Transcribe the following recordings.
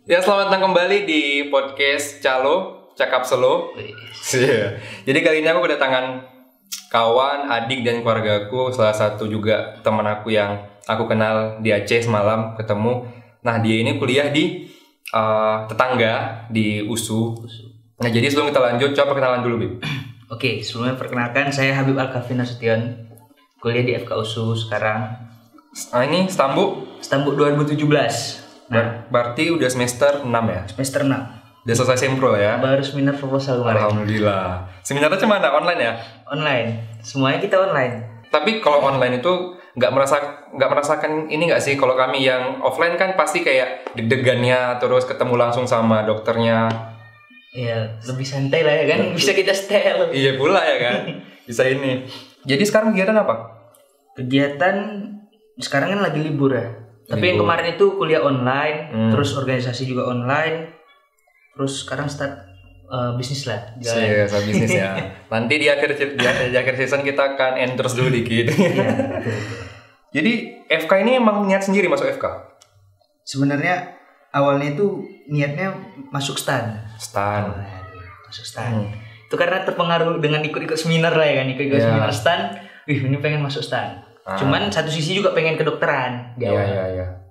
Ya, selamat datang kembali di podcast Calo, Cakap Selo. Iya. Jadi kali ini aku kedatangan kawan, adik dan keluargaku, salah satu juga teman aku yang aku kenal di Aceh semalam ketemu. Nah, dia ini kuliah di tetangga di USU. Nah, jadi sebelum kita lanjut, coba perkenalan dulu, Bib. Oke, sebelumnya perkenalkan saya Habib Al-Kaffi Nasution, kuliah di FK USU sekarang. Ini Stambuk 2017. Nah, berarti udah semester 6 ya? semester 6. Udah selesai sempro ya? Baru seminar proposal kemarin. Alhamdulillah. Seminarnya mana? Online ya? Online. Semuanya kita online. Tapi kalau online itu nggak merasakan ini nggak sih? Kalau kami yang offline kan pasti kayak deg-degannya, terus ketemu langsung sama dokternya. Ya, lebih santai lah ya kan. Bisa kita style. Iya pula ya kan. Bisa ini. Jadi sekarang kegiatan apa? Kegiatan sekarang kan lagi libur ya. Tapi yang kemarin itu kuliah online, terus organisasi juga online, terus sekarang start bisnis lah. Iya, bisnis ya. Nanti di akhir season kita akan endorse dulu dikit. Iya. Jadi FK ini emang niat sendiri masuk FK? Sebenarnya awalnya itu niatnya masuk stan. Masuk stan. Itu karena terpengaruh dengan ikut-ikut seminar lah ya kan, ikut-ikut seminar stan. Ini pengen masuk stan. Cuman satu sisi juga pengen kedokteran di awal. Iya.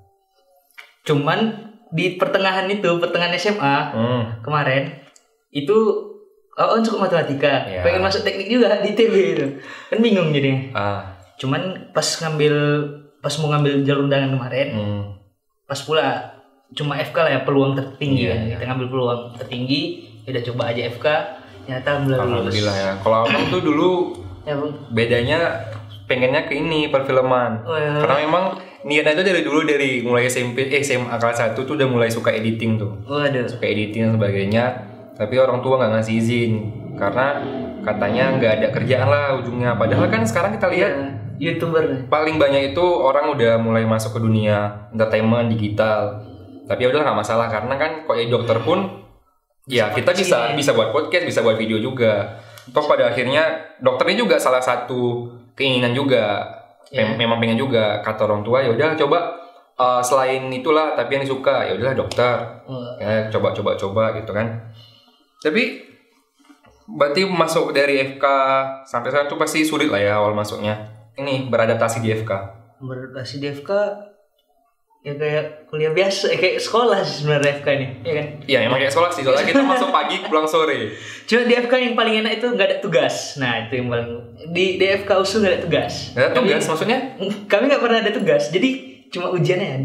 Cuman di pertengahan SMA kemarin itu cukup matematika, pengen masuk teknik juga di ITB itu. Kan bingung jadinya. Cuman pas mau ngambil jalur undangan kemarin, pas pula cuma FK lah ya peluang tertinggi kan. Kita ngambil peluang tertinggi, udah coba aja FK, ternyata alhamdulillah ya. Kalau abang tuh dulu ya, Bang. Bedanya pengennya ke ini perfilman. Karena memang niatnya itu dari mulai SMA kelas 1 tuh udah mulai suka editing tuh. Suka editing dan sebagainya. Tapi orang tua nggak ngasih izin karena katanya nggak ada kerjaan lah ujungnya. Padahal kan sekarang kita lihat YouTuber paling banyak itu orang udah mulai masuk ke dunia entertainment digital. Tapi ya udahlah nggak masalah karena kan kok jadi dokter pun ya kita bisa buat podcast, bisa buat video juga. Toh pada akhirnya dokternya juga salah satu keinginan juga, memang pengen juga kata orang tua ya udah coba selain itulah tapi yang disuka ya udahlah dokter, ya coba gitu kan. Tapi berarti masuk dari FK sampai sekarang tuh pasti sulit lah ya awal masuknya. Ini beradaptasi di FK. Beradaptasi di FK ya kayak kuliah biasa, kayak sekolah sih sebenarnya FK ini, ya kan? Iya, emang kayak sekolah sih, soalnya kita masuk pagi pulang sore. Cuma di FK yang paling enak itu nggak ada tugas. Nah itu yang paling di FK USU nggak ada tugas. Nggak ada tugas maksudnya? Kami nggak pernah ada tugas, jadi cuma ujiannya kan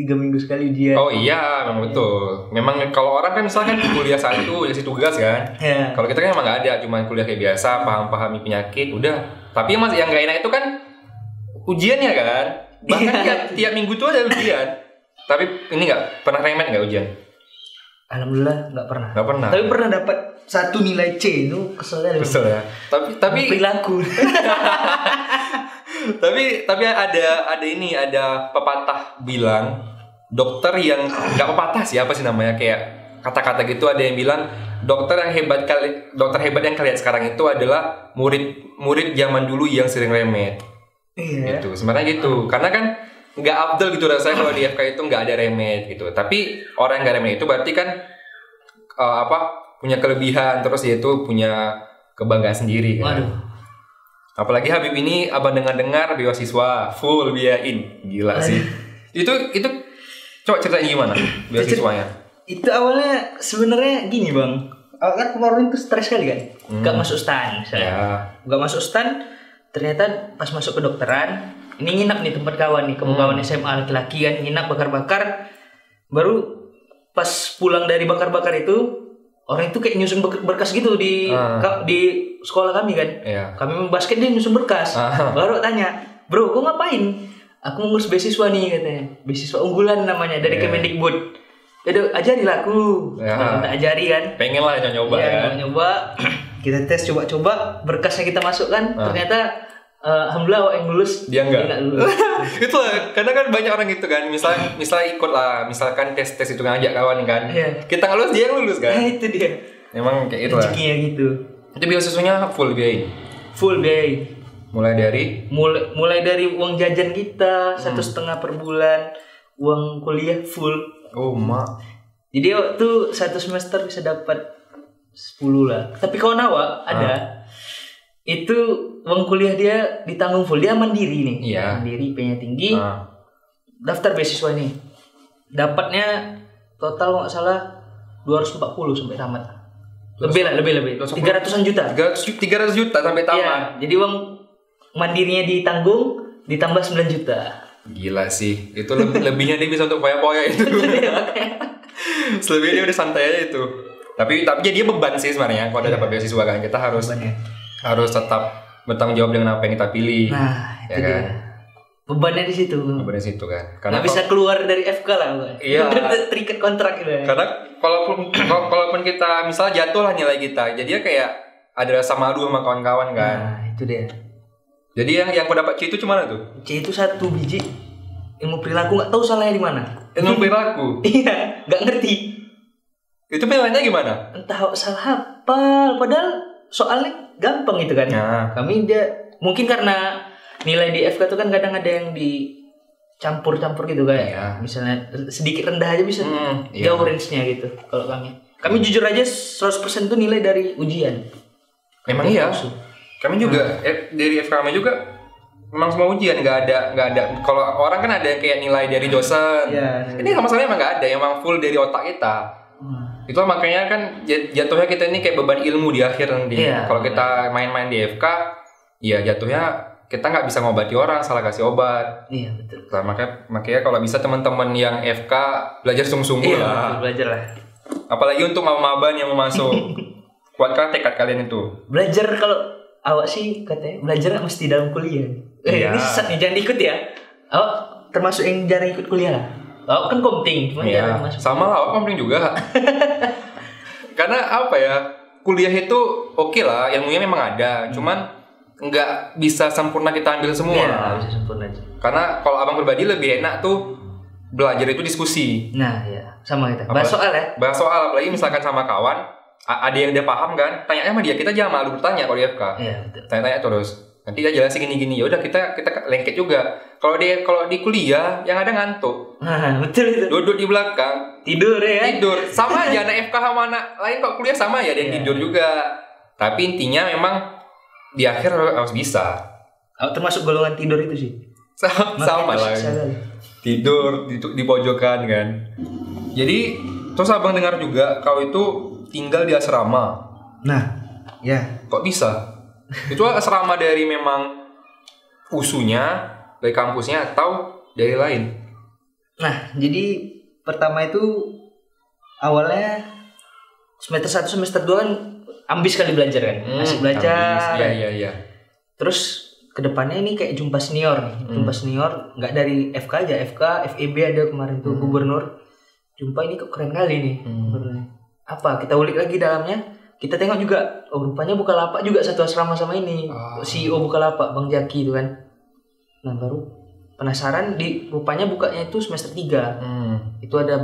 3 minggu sekali ujian. Oh iya, memang betul. Memang kalau orang kan misalkan kuliah satu dikasih tugas kan. Kalau kita kan emang nggak ada, cuma kuliah kayak biasa, pahami penyakit, udah. Tapi yang nggak enak itu kan ujiannya kan. Bahkan tiap minggu tuh ada ujian. Tapi ini nggak pernah remet nggak ujian? Alhamdulillah nggak pernah. Nggak pernah. Tapi pernah dapat 1 nilai C itu kesel ya. Tapi perilaku. tapi ada pepatah bilang dokter yang nggak pepatah sih apa sih namanya kayak kata-kata gitu, ada yang bilang dokter hebat yang kalian sekarang itu adalah murid zaman dulu yang sering remet. Iya. Gitu sebenarnya gitu karena kan nggak afdal gitu rasanya kalau di FK itu nggak ada remet gitu. Tapi orang yang nggak remet itu berarti kan punya kelebihan, terus dia itu punya kebanggaan sendiri kan. Waduh. Apalagi Habib ini abang dengar beasiswa full biayain, gila sih. Itu coba ceritain gimana beasiswanya? Itu awalnya sebenarnya gini bang, kan kemarin itu stres kali kan, nggak masuk stan, nggak masuk stan, ternyata pas masuk kedokteran, ini nginap nih tempat kawan SMA laki-laki kan, nginap bakar-bakar, baru pas pulang dari bakar-bakar itu orang itu kayak nyusun berkas gitu di sekolah kami kan, kami main basket dia nyusun berkas, baru tanya, bro, kok ngapain? Aku ngurus beasiswa nih katanya, beasiswa unggulan namanya dari Kemendikbud. Yaudah ajarilah aku, kita ajari kan. Pengen lah nyoba kan. Nyoba, kita tes coba-coba, berkasnya kita masukkan, ternyata alhamdulillah yang lulus, dia enggak lulus. Itu lah, karena kan banyak orang gitu kan, misalnya ikut lah, misalkan tes itu kan ajak kawan kan, kita nggak lulus dia yang lulus kan. Itu dia. Emang kayak itu lah. Rezekinya gitu. Itu beasiswanya full biaya. Full biaya. Mulai dari uang jajan kita 1,5 per bulan, uang kuliah full. Oh mak. Jadi waktu satu semester bisa dapat 10 lah. Tapi kawan awak ada itu uang kuliah dia ditanggung full, dia mandiri nih. Iya. Mandiri, IP-nya tinggi. Daftar beasiswa nih. Dapatnya total kalau nggak salah 240 sampai tamat. Lebih. 300-an juta. 300 juta sampai tamat. Iya, jadi uang mandirinya ditanggung ditambah 9 juta. Gila sih. Itu lebihnya dia bisa untuk foya-foya itu. Selebihnya dia udah santai aja itu. Tapi jadi beban sih sebenarnya kalau udah dapat beasiswa kan. Kita harus tetap bertanggung jawab dengan apa yang kita pilih. Nah, itu ya kan? dia. Bebannya di situ. Bebannya di situ kan. Karena nggak bisa keluar dari FK lah, Bang. Iya. Terikat kontrak gitu. Karena kalaupun kita misalnya jatuh lah nilai kita, jadi kayak ada rasa malu sama kawan-kawan kan. Nah, itu dia. Jadi yang kau dapat C itu cuma tuh? C itu 1 biji ilmu perilaku, nggak tahu salahnya di mana. Ilmu perilaku? Iya, nggak ngerti. Itu penilaiannya gimana? Entah salah apa, padahal soalnya gampang gitu kan. Nah. Kami mungkin karena nilai di FK itu kan kadang ada yang dicampur-campur gitu kayak. Iya. Misalnya sedikit rendah aja bisa jauh range-nya gitu. Kalau kami jujur aja 100% itu nilai dari ujian. Memang iya. Kami juga dari FK kami juga memang semua ujian, nggak ada. Kalau orang kan ada yang kayak nilai dari dosen. Iya. Ini sama sekali emang nggak ada, emang full dari otak kita. Itu makanya kan jatuhnya kita ini kayak beban ilmu di akhir nanti. Iya. Kalau kita main-main di FK, ya jatuhnya kita nggak bisa ngobati orang, salah kasih obat. Iya betul. Nah, makanya kalau bisa teman-teman yang FK belajar sungguh-sungguh Iya, lah. betul, belajar lah. Apalagi untuk maba-maba yang mau masuk. Kuatkan tekad kalian itu. Belajar kalau awak sih katanya belajar nggak mesti dalam kuliah. Iya. Ini sesat nih, jangan ikut ya. Awak termasuk yang jarang ikut kuliah lah. Awak kan komting, cuma Iya. jarang masuk. Sama lah, awak komplain juga. Karena apa ya? Kuliah itu oke lah, ilmunya memang ada, cuman nggak bisa sempurna kita ambil semua. Iya, nggak bisa sempurna aja. Karena kalau abang pribadi lebih enak tuh belajar itu diskusi. Nah, ya sama kita. Bahas soal ya. Bahas soal, apalagi misalkan sama kawan, ada yang dia paham kan, tanya sama dia, kita jangan malu bertanya kalau di FK. Iya betul. Tanya-tanya terus. Nanti dia jelasin gini-gini, ya udah kita lengket juga. Kalau di kuliah yang ada ngantuk. Nah, betul itu. Duduk di belakang, Tidur ya. tidur. Sama aja anak FK sama anak lain kok kuliah sama ya, dia yang tidur juga. Tapi intinya memang di akhir harus bisa. Awak termasuk golongan tidur itu sih. Sama lah. Tidur di pojokan kan. Jadi terus abang dengar juga kau itu tinggal di asrama. Nah, ya. Kok bisa? Itu asrama dari memang usunya, dari kampusnya atau dari lain? Nah, jadi pertama itu awalnya semester 1 semester 2 kan ambis kali belajar kan. Masih belajar. Iya. Terus kedepannya ini kayak jumpa senior nih. Jumpa senior nggak dari FK aja, FK, FEB ada kemarin tuh gubernur. Jumpa ini kok keren kali nih. Apa? Kita ulik lagi dalamnya. Kita tengok juga, oh rupanya Bukalapak juga satu asrama sama ini. CEO Bukalapak, Bang Jaki itu kan. Nah baru penasaran, rupanya bukanya itu semester 3. Itu ada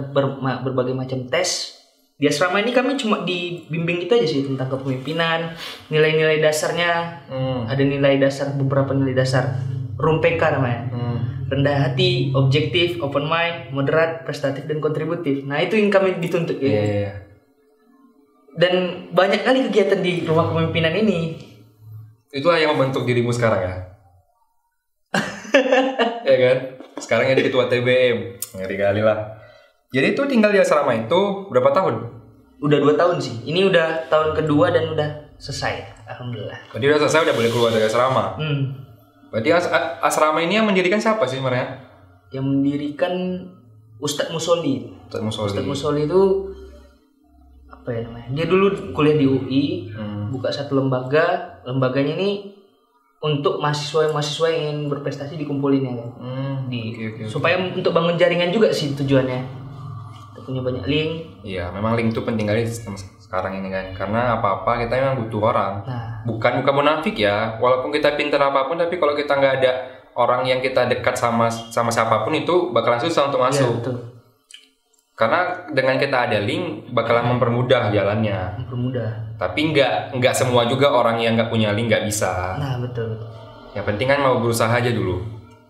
berbagai macam tes. Di asrama ini kami cuma dibimbing itu aja sih tentang kepemimpinan, nilai-nilai dasarnya. Ada nilai dasar, beberapa nilai dasar. RUMPK namanya. Rendah hati, objektif, open mind, moderat, prestatif, dan kontributif. Nah itu yang kami dituntut ya. Iya. Dan banyak kali kegiatan di rumah kepemimpinan ini. Itulah yang membentuk dirimu sekarang ya. Ya kan? Sekarang jadi ketua TBM. Ngeri kali lah. Jadi itu tinggal di asrama itu berapa tahun? Udah 2 tahun sih. Ini udah tahun kedua dan udah selesai. Alhamdulillah. Berarti udah selesai, udah boleh keluar dari asrama. Berarti asrama ini yang mendirikan siapa sih sebenarnya? Yang mendirikan Ustadz Musoli. Ustadz Musoli itu apa ya namanya? Dia dulu kuliah di UI, buka satu lembaga. Lembaganya ini untuk mahasiswa yang ingin berprestasi dikumpulin ya kan. Supaya untuk bangun jaringan juga sih tujuannya. Kita punya banyak link. Iya, memang link itu penting kali di sistem sekarang ini kan. Karena apa-apa kita memang butuh orang. Nah, bukan munafik ya. Walaupun kita pintar apapun, tapi kalau kita nggak ada orang yang kita dekat sama siapapun itu bakalan susah untuk masuk. Iya, betul. Karena dengan kita ada link bakalan mempermudah jalannya. Mempermudah. Tapi nggak semua juga orang yang nggak punya link nggak bisa. Nah betul. Yang penting kan mau berusaha aja dulu.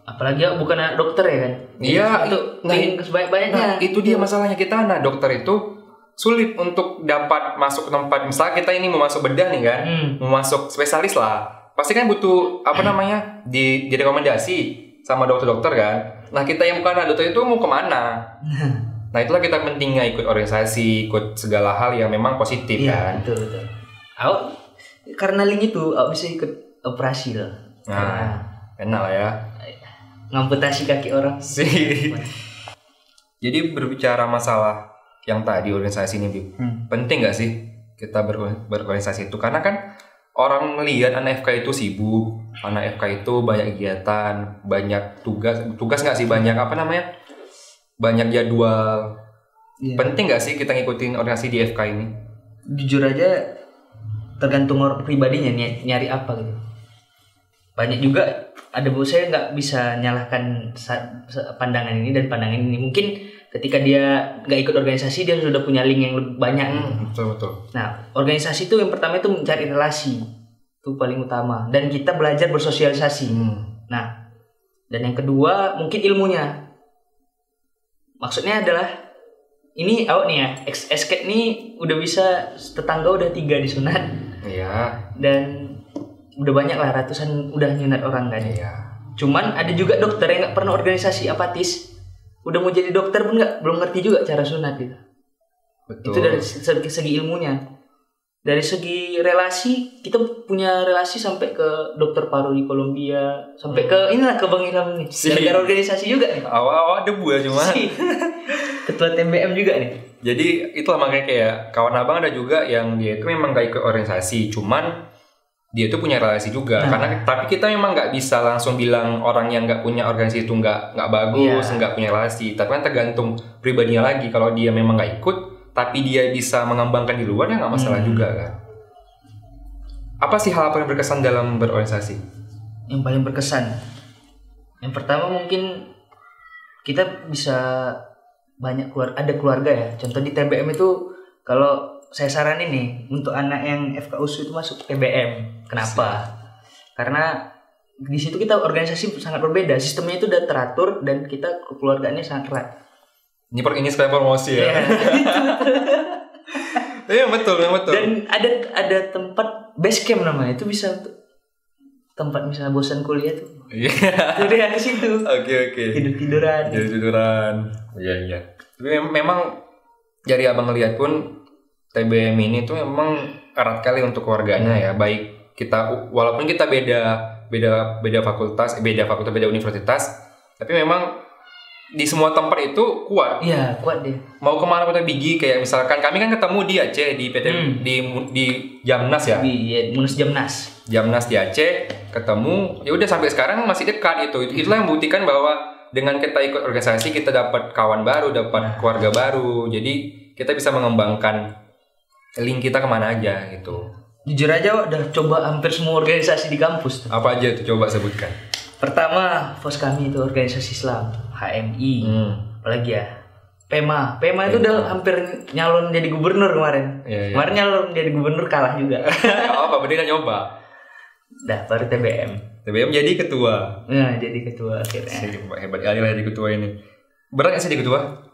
Apalagi bukan anak dokter ya kan? Iya. Itu ingin sebanyak-banyaknya. Nah, itu dia masalahnya, kita anak dokter itu sulit untuk dapat masuk ke tempat. Misalnya kita ini mau masuk bedah nih kan, mau masuk spesialis lah, pasti kan butuh direkomendasi sama dokter-dokter kan. Nah kita yang bukan anak dokter itu mau kemana? Nah itulah kita pentingnya ikut organisasi, ikut segala hal yang memang positif kan. Betul. Karena link itu aku bisa ikut operasi loh. Nah, enak lah ya. Ngamputasi kaki orang. Jadi berbicara masalah yang tadi organisasi ini, Bib, penting gak sih kita berorganisasi itu? Karena kan orang melihat anak FK itu sibuk, anak FK itu banyak kegiatan, banyak tugas gak sih, banyak banyak jadwal. Penting gak sih kita ngikutin organisasi di FK ini? Jujur aja tergantung orang pribadinya nyari apa gitu. Banyak juga ada saya nggak bisa nyalahkan pandangan ini dan pandangan ini. Mungkin ketika dia nggak ikut organisasi dia sudah punya link yang lebih banyak. Betul. Nah, organisasi itu yang pertama itu mencari relasi, itu paling utama. Dan kita belajar bersosialisasi. Nah, dan yang kedua mungkin ilmunya. Maksudnya adalah ini awak nih ya, escape nih udah bisa tetangga udah 3 disunat. Iya. Dan udah banyak lah, ratusan udah nyunat orang kan. Iya. Cuman ada juga dokter yang nggak pernah organisasi, apatis. Udah mau jadi dokter pun belum ngerti juga cara sunat gitu. Betul. Itu dari segi ilmunya. Dari segi relasi, kita punya relasi sampai ke dokter paru di Kolombia, sampai ke inilah ke Bang Ilham nih. Gara-gara organisasi juga nih. Awal-awal debu ya cuma. Ketua TBM juga nih. Jadi itulah makanya kayak kawan abang ada juga yang dia itu memang gak ikut organisasi, cuman dia itu punya relasi juga. Tapi kita memang nggak bisa langsung bilang orang yang nggak punya organisasi itu nggak bagus, nggak punya relasi. Tapi kan tergantung pribadinya lagi. Kalau dia memang nggak ikut, tapi dia bisa mengembangkan di luar ya nggak masalah juga kan. Apa sih hal paling berkesan dalam berorganisasi? Yang paling berkesan, yang pertama mungkin kita bisa banyak ada keluarga ya. Contoh di TBM itu kalau saya saranin nih untuk anak yang FK USU itu masuk TBM. Kenapa? Karena di situ kita organisasi sangat berbeda. Sistemnya itu udah teratur dan kita kekeluargaannya sangat erat. Ini sekalian promosi ya. Iya betul. Dan ada tempat base camp namanya, itu bisa untuk tempat misalnya bosan kuliah tuh. Iya. Jadi di situ. Oke. Tiduran. Iya. Tapi memang dari abang ngeliat pun TBM ini tuh memang erat kali untuk keluarganya ya. Baik kita walaupun kita beda fakultas, beda universitas, tapi memang di semua tempat itu kuat. Iya, kuat deh. Mau kemana kita bigi, kayak misalkan kami kan ketemu di Aceh di PT di Jamnas ya. Iya, Jamnas di Aceh ketemu. Ya udah sampai sekarang masih dekat itu. Itulah yang membuktikan bahwa dengan kita ikut organisasi kita dapat kawan baru, dapat keluarga baru. Jadi kita bisa mengembangkan link kita kemana aja gitu. Jujur aja udah coba hampir semua organisasi di kampus. Apa aja tuh, coba sebutkan. Pertama, FOS kami itu organisasi Islam, HMI. Apalagi ya, PEMA itu udah hampir nyalon jadi gubernur kemarin. Iya. Kemarin nyalon jadi gubernur kalah juga. Apa berarti kan nyoba. Dah baru TBM jadi ketua. Nah, jadi ketua akhirnya. Hebat kali lah jadi ketua ini. Berat gak sih jadi ketua?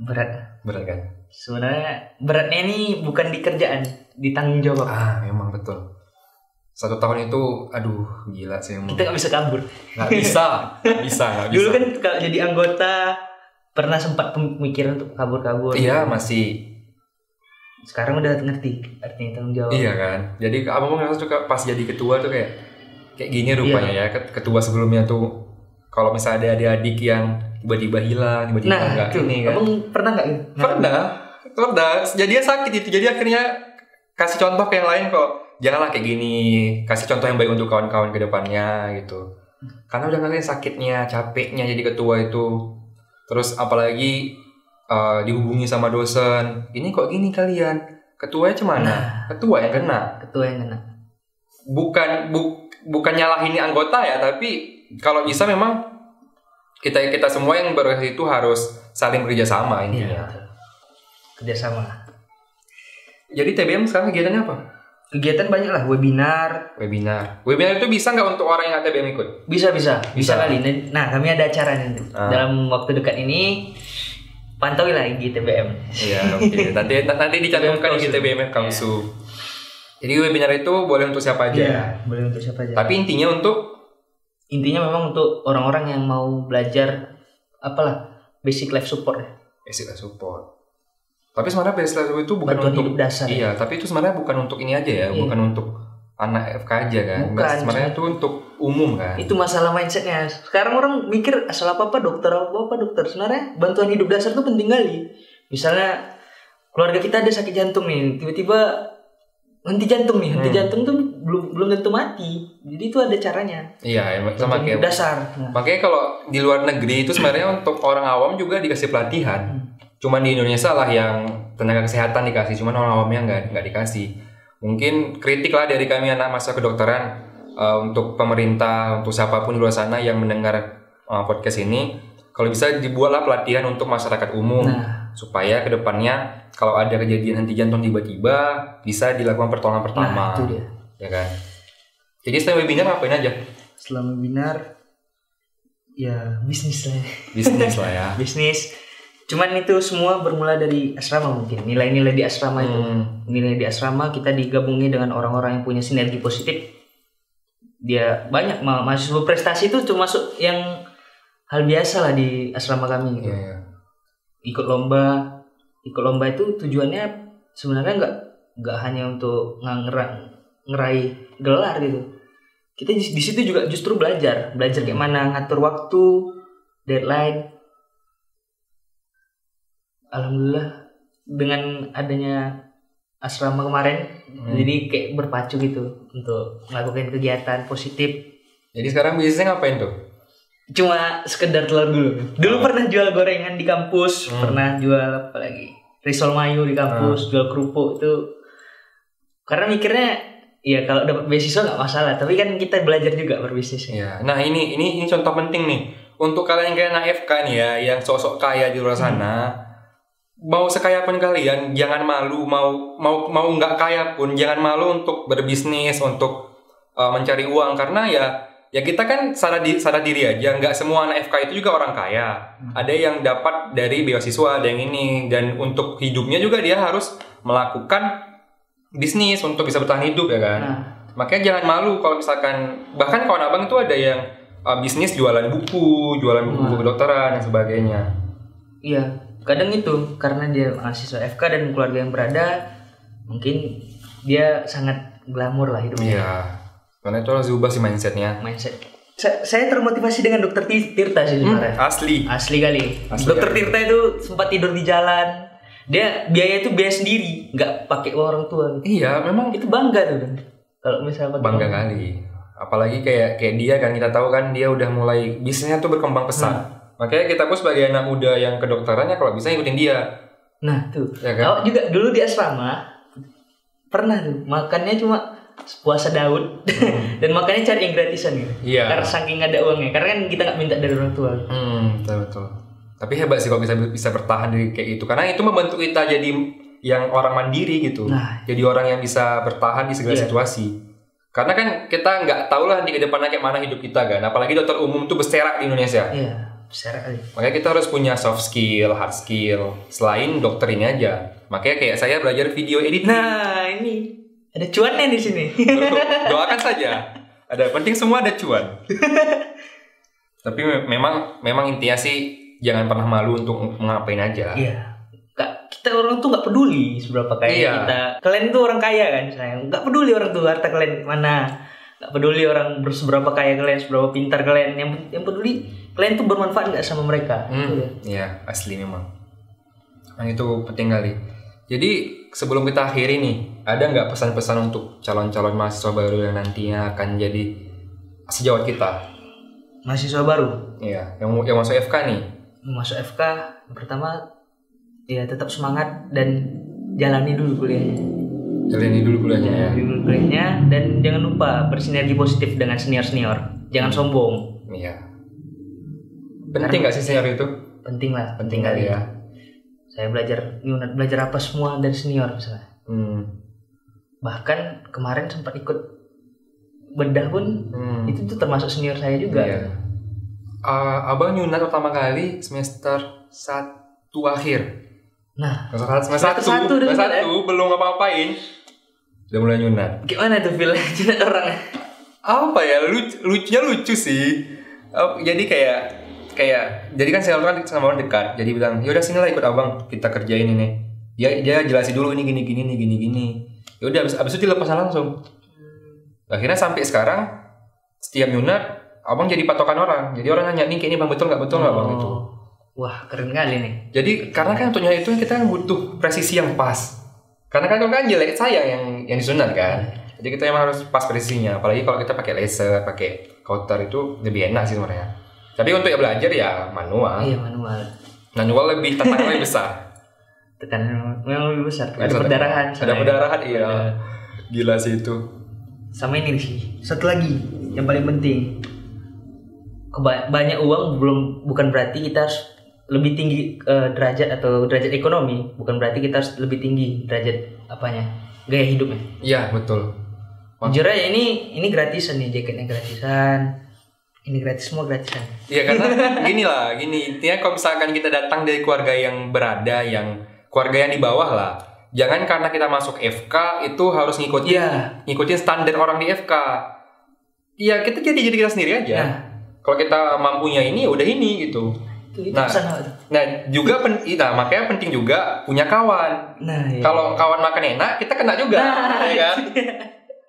Berat kan? Sebenarnya beratnya ini bukan di kerjaan, di tanggung jawab. Memang betul. 1 tahun itu, aduh gila sih. Kita nggak bisa kabur. Nggak bisa. Dulu kan kalau jadi anggota pernah sempat pemikiran untuk kabur. Iya masih. Sekarang udah ngerti artinya tanggung jawab. Iya kan. Jadi abang ngerasa juga pas jadi ketua tuh kayak gini rupanya ya. Ketua sebelumnya tuh kalau misalnya ada adik yang tiba-tiba hilang, tiba-tiba enggak ini kan. Abang pernah nggak gitu? Pernah. Jadi dia sakit itu. Jadi akhirnya kasih contoh ke yang lain kok. Janganlah kayak gini. Kasih contoh yang baik untuk kawan-kawan ke depannya gitu. Karena udah ngeliatin sakitnya, capeknya jadi ketua itu. Terus apalagi dihubungi sama dosen. Ini kok gini kalian? Ketuanya cemana? Ketua yang kena. Bukan nyalahin anggota ya, tapi kalau bisa memang kita semua yang berorganisasi itu harus saling bekerja sama intinya. Kerjasama. Jadi TBM sekarang kegiatannya apa? Kegiatan banyak lah, webinar. Webinar itu bisa nggak untuk orang yang ATBM ikut? Bisa kali. Nah, kami ada acara nanti dalam waktu dekat ini. Pantauin lah IG TBM. Iya, oke. Nanti dicantumkan di TBM Kamsu. Jadi webinar itu boleh untuk siapa aja. Iya, boleh untuk siapa aja. Tapi intinya memang untuk orang-orang yang mau belajar basic life support ya. Basic life support. Tapi sebenarnya basic life support itu bukan bantuan untuk hidup dasar. Iya, tapi itu sebenarnya bukan untuk ini aja ya, bukan untuk anak FK aja kan. Bukan. Sebenarnya itu untuk umum kan. Itu masalah mindsetnya. Sekarang orang mikir asal apa dokter. Sebenarnya bantuan hidup dasar itu penting kali. Misalnya keluarga kita ada sakit jantung nih, tiba-tiba henti jantung tuh belum tentu mati. Jadi itu ada caranya. Iya, sama kayak dasar. Makanya kalau di luar negeri itu sebenarnya untuk orang awam juga dikasih pelatihan. Cuman di Indonesia lah yang tenaga kesehatan dikasih, cuman orang awamnya nggak dikasih. Mungkin kritik lah dari kami anak masa kedokteran untuk pemerintah, untuk siapapun di luar sana yang mendengar podcast ini, kalau bisa dibuatlah pelatihan untuk masyarakat umum supaya kedepannya kalau ada kejadian henti jantung tiba-tiba bisa dilakukan pertolongan pertama. Itu dia. Ya kan. Jadi setelah webinar ngapain aja? Setelah webinar ya bisnis lah. Bisnis lah ya. Bisnis. Cuman itu semua bermula dari asrama mungkin. Nilai-nilai di asrama itu. Nilai di asrama kita digabungi dengan orang-orang yang punya sinergi positif. Dia banyak mahasiswa prestasi itu termasuk yang hal biasa lah di asrama kami gitu. Yeah. Ikut lomba itu tujuannya sebenarnya nggak hanya untuk ngeraih gelar gitu. Kita di situ juga justru belajar kayak mana ngatur waktu, deadline. Alhamdulillah dengan adanya asrama kemarin jadi kayak berpacu gitu untuk melakukan kegiatan positif. Jadi sekarang bisnisnya ngapain tuh? Cuma sekedar telur dulu pernah jual gorengan di kampus, pernah jual apa lagi risol mayo di kampus, jual kerupuk itu karena mikirnya ya kalau dapat beasiswa nggak masalah, tapi kan kita belajar juga berbisnis ya. Nah ini contoh penting nih untuk kalian yang kayak anak FK nih ya, yang sosok kaya di luar sana. Mau sekaya pun kalian jangan malu, mau nggak kaya pun jangan malu untuk berbisnis, untuk mencari uang, karena ya kita kan sadar diri aja, nggak semua anak FK itu juga orang kaya. Ada yang dapat dari beasiswa, ada yang ini, dan untuk hidupnya juga dia harus melakukan bisnis untuk bisa bertahan hidup ya kan. Makanya jangan malu kalau misalkan bahkan kawan abang itu ada yang bisnis jualan buku kedokteran dan sebagainya. Iya. Kadang itu karena dia mahasiswa FK dan keluarga yang berada, mungkin dia sangat glamor lah hidupnya. Iya, karena itu harus diubah sih mindsetnya. Saya termotivasi dengan Dokter Tirta sih sebenarnya. Asli kali. Dokter Tirta itu sempat tidur di jalan. Dia biaya sendiri, nggak pakai uang orang tua. Gitu. Iya, memang itu bangga tuh kan. Kalau misalnya bangga kali. Apalagi kayak dia kan, kita tahu kan dia udah mulai bisnisnya tuh berkembang pesat. Makanya kita pun sebagai anak muda yang kedokterannya kalau bisa ikutin dia. Nah tuh, ya kan? Juga dulu di asrama pernah tuh makannya cuma puasa Daud dan makannya cari yang gratisan gitu. Iya. Karena saking ada uangnya, karena kan kita nggak minta dari orang tua. Betul. Tapi hebat sih kalau bisa bertahan dari kayak itu, karena itu membantu kita jadi yang orang mandiri gitu. Jadi orang yang bisa bertahan di segala situasi. Karena kan kita nggak tahu lah nanti ke depannya kayak mana hidup kita kan. Apalagi dokter umum tuh berserak di Indonesia. Iya. Makanya kita harus punya soft skill, hard skill selain dokter ini aja. Makanya kayak saya belajar video editing. Nah ini ada cuannya di sini. Doakan saja. Ada penting semua ada cuan. Tapi memang intinya sih jangan pernah malu untuk ngapain aja. Iya. Kita orang tuh nggak peduli seberapa kaya kita. Kalian tuh orang kaya kan, sayang. Nggak peduli orang tuh harta kalian mana. Nggak peduli orang seberapa kaya kalian, seberapa pintar kalian. Yang peduli kalian tuh bermanfaat nggak sama mereka. Iya, asli memang. Itu penting kali. Jadi sebelum kita akhiri nih, ada nggak pesan-pesan untuk calon-calon mahasiswa baru yang nantinya akan jadi sejawat kita? Mahasiswa baru? Iya, yang masuk FK nih. Masuk FK, pertama ya tetap semangat dan jalani dulu kuliahnya. Dan jangan lupa bersinergi positif dengan senior-senior. Jangan sombong. Iya. Penting nggak sih senior itu? Penting lah. Penting kali ya. Saya belajar apa semua dari senior misalnya. Bahkan kemarin sempat ikut bedah pun itu tuh termasuk senior saya juga. Iya. Abang nyunat pertama kali semester 1 akhir. Nah, semester 1 belum ngapa-ngapain udah mulai nyunat. Gimana tuh feel nyunat orang? Apa ya, lucunya lucu sih. Jadi kayak jadi kan saya kan sama orang dekat. Jadi bilang, "Yaudah sini lah ikut abang, kita kerjain ini." Dia jelasin dulu ini gini. Ya udah abis itu dilepas langsung. Akhirnya sampai sekarang setiap nyunat abang jadi patokan orang. Jadi orang nanya nih kayak ini bang betul nggak bang itu. Wah keren kali nih. Jadi karena kan untuk nyunat itu kita butuh presisi yang pas. Karena kan kalau kan jelek saya yang disunat kan. Jadi kita emang harus pas presisinya. Apalagi kalau kita pakai laser, pakai counter itu lebih enak sih sebenarnya. Tapi untuk belajar ya manual. Iya manual. Manual lebih tantangannya lebih besar. Tekanan memang lebih besar. Ada perdarahan. Ada perdarahan iya. Gila sih itu. Sama ini sih. Satu lagi yang paling penting. Banyak uang bukan berarti kita harus lebih tinggi derajat atau derajat ekonomi. Bukan berarti kita harus lebih tinggi derajat gaya hidupnya. Iya betul. Jujur aja ini gratisan nih, jaketnya gratisan. Ini gratis, semua gratisan. Iya karena gini intinya kalau misalkan kita datang dari keluarga yang berada, yang keluarga yang di bawah lah, jangan karena kita masuk FK itu harus ngikutin standar orang di FK. Iya kita jadi kita sendiri aja. Nah, kalau kita mampunya ini udah ini gitu. Nah juga makanya penting juga punya kawan. Nah, iya. Kalau kawan makan enak kita kena juga, ya kan?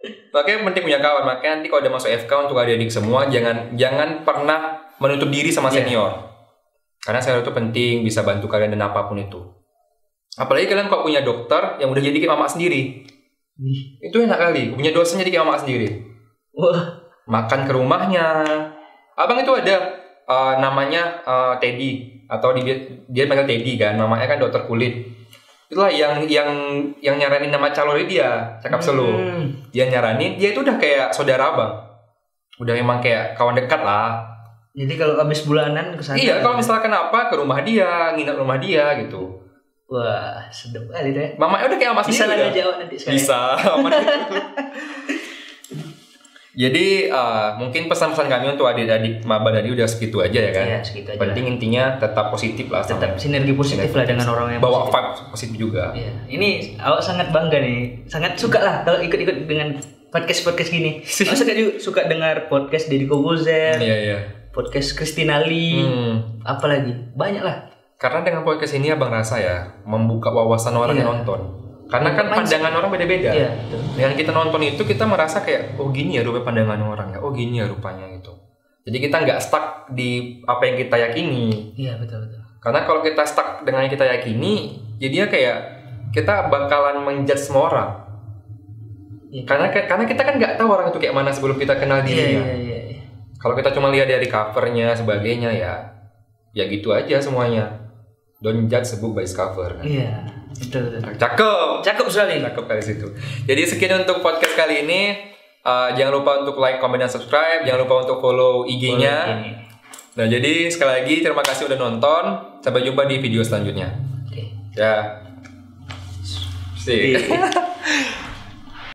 Makanya penting punya kawan. Makanya nanti kalau udah masuk FK untuk adik-adik semua jangan pernah menutup diri sama senior. Karena senior itu penting, bisa bantu kalian dan apapun itu. Apalagi kalian kalau punya dokter yang udah jadi kayak mama sendiri. Itu enak kali, punya dosen jadi kayak mama sendiri. Wah. Makan ke rumahnya. Abang itu ada namanya Teddy atau dia panggil Teddy kan, namanya kan dokter kulit. Itulah yang nyaranin nama calon dia, cakap selu. Dia nyaranin, dia itu udah kayak saudara abang. Udah emang kayak kawan dekat lah. Jadi kalau habis bulanan kesana. Iya, kalau misalkan apa ke rumah dia, nginep rumah dia gitu. Wah, sedap kali deh. Mamanya udah kayak Mas bisa lah jawab nanti sekali. Bisa. Jadi mungkin pesan-pesan kami untuk adik-adik maba tadi udah segitu aja ya kan. Iya, segitu aja. Penting intinya tetap positif lah. Tetap sinergi positif lah dengan orang yang bawa vibe positif juga. Iya. Ini awak sangat bangga nih. Sangat suka lah kalau ikut-ikut dengan podcast gini. Awak suka dengar podcast Deddy Corbuzier. Iya. Podcast Christina Lee. Apalagi banyak lah. Karena dengan podcast ini abang rasa ya membuka wawasan orang yang nonton. Karena kan pandangan orang beda-beda. Iya, betul. Dengan kita nonton itu kita merasa kayak gini ya rupanya pandangan orang ya. Gini ya rupanya gitu. Jadi kita nggak stuck di apa yang kita yakini. Iya betul. Karena kalau kita stuck dengan yang kita yakini, jadinya kayak kita bakalan menjudge semua orang. Ya. Karena kita kan nggak tahu orang itu kayak mana sebelum kita kenal dirinya. Iya. Kalau kita cuma lihat dari covernya sebagainya ya gitu aja semuanya. Don't judge a book by its cover. Kan? Iya, betul. Cakep sekali. Cakep kali situ. Jadi sekian untuk podcast kali ini. Jangan lupa untuk like, comment, dan subscribe. Jangan lupa untuk follow IG-nya. Nah, jadi sekali lagi terima kasih udah nonton. Sampai jumpa di video selanjutnya. Oke. Ya. See.